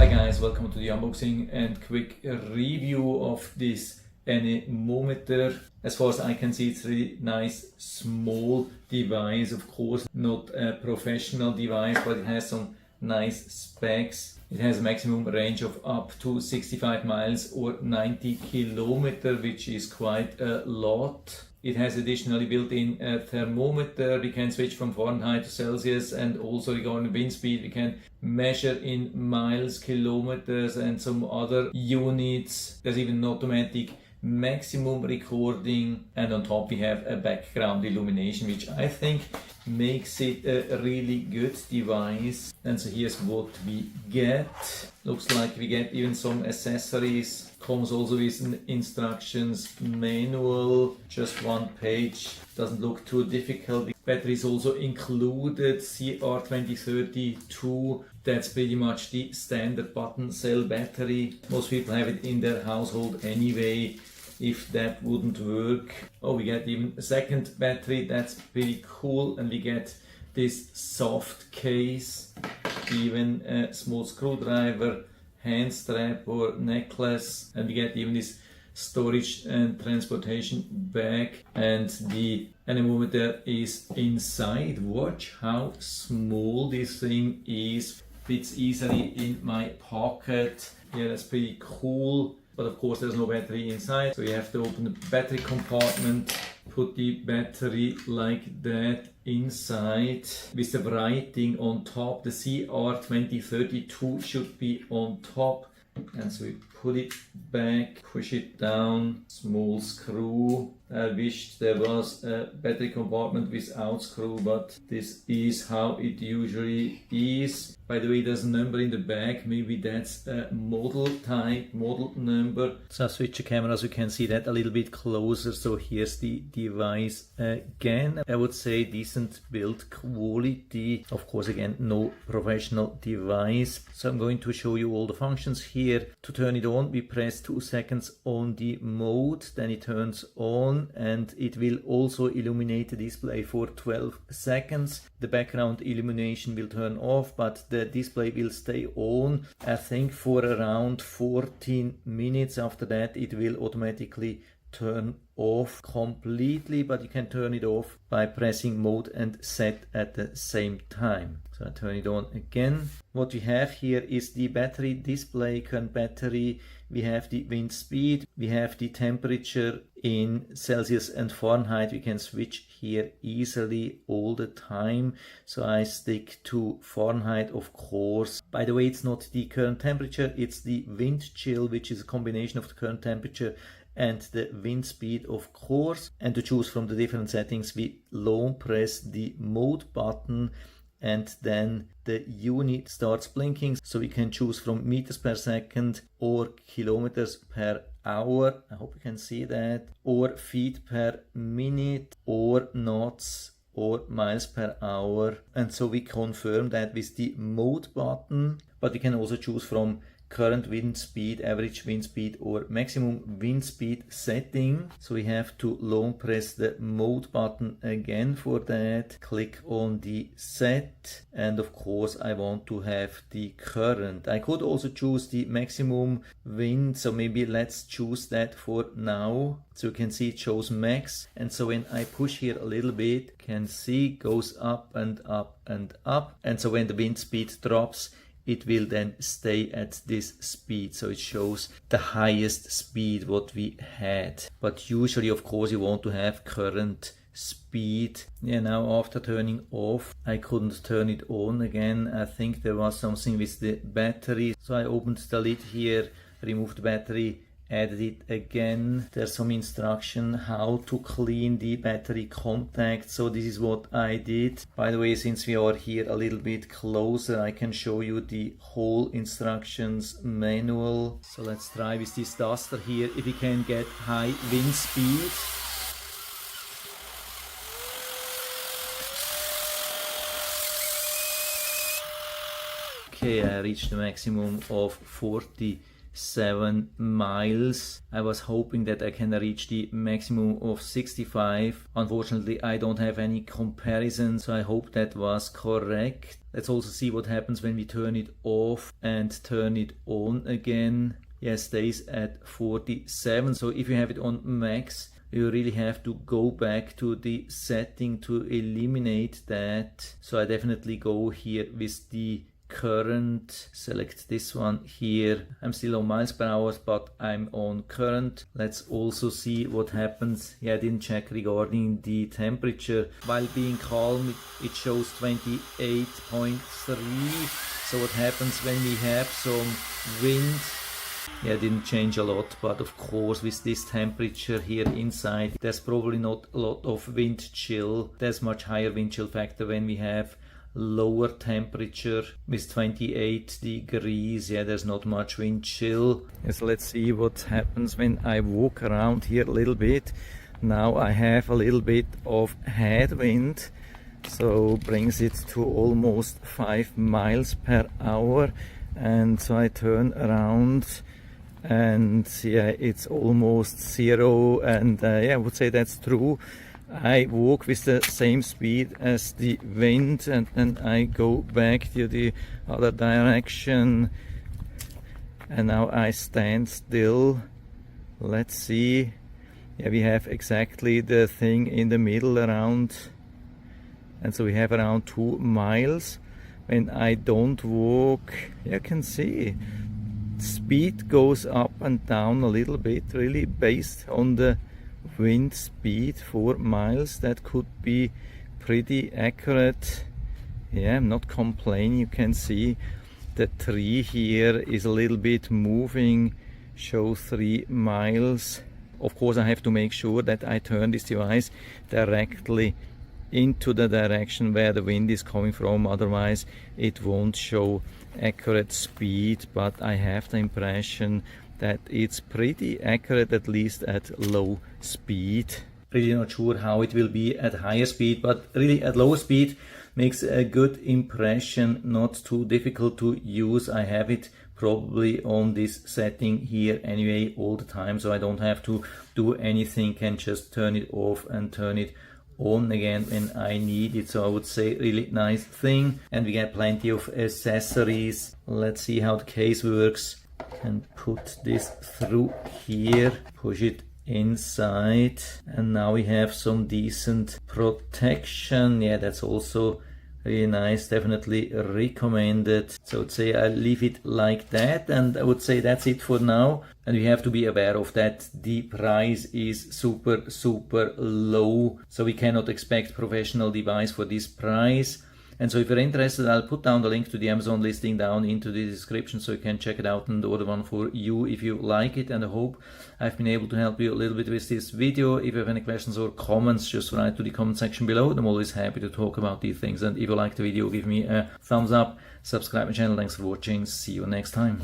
Hi guys, welcome to the unboxing and quick review of this Anemometer. As far as I can see, it's a really nice small device, of course not a professional device, but it has some nice specs. It has a maximum range of up to 65 miles or 90 kilometers, which is quite a lot. It has additionally built-in a thermometer. We can switch from Fahrenheit to Celsius, and also regarding wind speed we can measure in miles, kilometers and some other units. There's even an automatic maximum recording, and on top we have a background illumination, which I think makes it a really good device. And so here's what we get. Looks like we get even some accessories. Comes also with an instructions manual, just one page, doesn't look too difficult. Battery is also included, CR2032. That's pretty much the standard button cell battery. Most people have it in their household anyway. If that wouldn't work, oh, we get even a second battery. That's pretty cool. And we get this soft case, even a small screwdriver, hand strap or necklace, and we get even this storage and transportation bag, and the anemometer is inside. Watch how small this thing is, fits easily in my pocket. Yeah, that's pretty cool. But of course there's no battery inside, so you have to open the battery compartment, put the battery like that inside with the writing on top. The CR2032 should be on top, and so we put it back, push it down, small screw. I wished there was a battery compartment without screw, but this is how it usually is. By the way, there's a number in the back, maybe that's a model type, model number. So I'll switch the camera so you can see that a little bit closer. So here's the device again. I would say decent build quality. Of course, again, no professional device. So I'm going to show you all the functions here. To turn it on, we press 2 seconds on the mode, then it turns on, and it will also illuminate the display for 12 seconds. The background illumination will turn off, but the display will stay on, I think, for around 14 minutes. After that it will automatically turn off completely, but you can turn it off by pressing mode and set at the same time. So I turn it on again. What we have here is the battery display, current battery. We have the wind speed, we have the temperature in Celsius and Fahrenheit. We can switch here easily all the time. So I stick to Fahrenheit, of course. By the way, it's not the current temperature, it's the wind chill, which is a combination of the current temperature and the wind speed, of course. And to choose from the different settings, we long press the mode button, and then the unit starts blinking. So we can choose from meters per second or kilometers per hour. I hope you can see that. Or feet per minute, or knots, or miles per hour. And so we confirm that with the mode button, but we can also choose from current wind speed, average wind speed, or maximum wind speed setting. So we have to long press the mode button again for that. Click on the set, and of course I want to have the current. I could also choose the maximum wind, so maybe let's choose that for now. So you can see it shows max, and so when I push here a little bit, you can see it goes up and up and up. And so when the wind speed drops, it will then stay at this speed, so it shows the highest speed what we had. But usually, of course, you want to have current speed. Yeah, now after turning off, I couldn't turn it on again. I think there was something with the battery. So I opened the lid here, removed the battery, added it again. There's some instruction how to clean the battery contact. So this is what I did. By the way, since we are here a little bit closer, I can show you the whole instructions manual. So let's try with this duster here if we can get high wind speed. Okay, I reached the maximum of 40 47 miles. I was hoping that I can reach the maximum of 65. Unfortunately, I don't have any comparison, so I hope that was correct. Let's also see what happens when we turn it off and turn it on again. Yes, stays at 47. So if you have it on max, you really have to go back to the setting to eliminate that. So I definitely go here with the current, select this one here. I'm still on miles per hour, but I'm on current. Let's also see what happens. Yeah, I didn't check regarding the temperature. While being calm, it shows 28.3. So what happens when we have some wind? Yeah, it didn't change a lot, but of course with this temperature here inside, there's probably not a lot of wind chill. There's much higher wind chill factor when we have lower temperature with 28 degrees. Yeah, there's not much wind chill. Yes, let's see what happens when I walk around here a little bit. Now I have a little bit of headwind, so brings it to almost 5 miles per hour. And so I turn around and yeah, it's almost 0, and yeah, I would say that's true. I walk with the same speed as the wind, and then I go back to the other direction, and now I stand still. Let's see. Yeah, we have exactly the thing in the middle around, and so we have around 2 miles. When I don't walk, you can see speed goes up and down a little bit, really based on the wind speed. 4 miles, that could be pretty accurate. Yeah, I'm not complaining. You can see the tree here is a little bit moving, show 3 miles. Of course, I have to make sure that I turn this device directly into the direction where the wind is coming from, otherwise it won't show accurate speed, but I have the impression that it's pretty accurate, at least at low speed. Really not sure how it will be at higher speed, but really at lower speed makes a good impression, not too difficult to use. I have it probably on this setting here anyway all the time, so I don't have to do anything, can just turn it off and turn it on again when I need it. So I would say really nice thing, and we get plenty of accessories. Let's see how the case works. Can put this through here, push it inside, and now we have some decent protection. Yeah, that's also really nice, definitely recommended. So I would say I'll leave it like that, and I would say that's it for now. And we have to be aware of that the price is super low, so we cannot expect professional device for this price. And so if you're interested, I'll put down the link to the Amazon listing down into the description, so you can check it out and order one for you if you like it. And I hope I've been able to help you a little bit with this video. If you have any questions or comments, just write to the comment section below. I'm always happy to talk about these things. And if you like the video, give me a thumbs up, subscribe my channel. Thanks for watching. See you next time.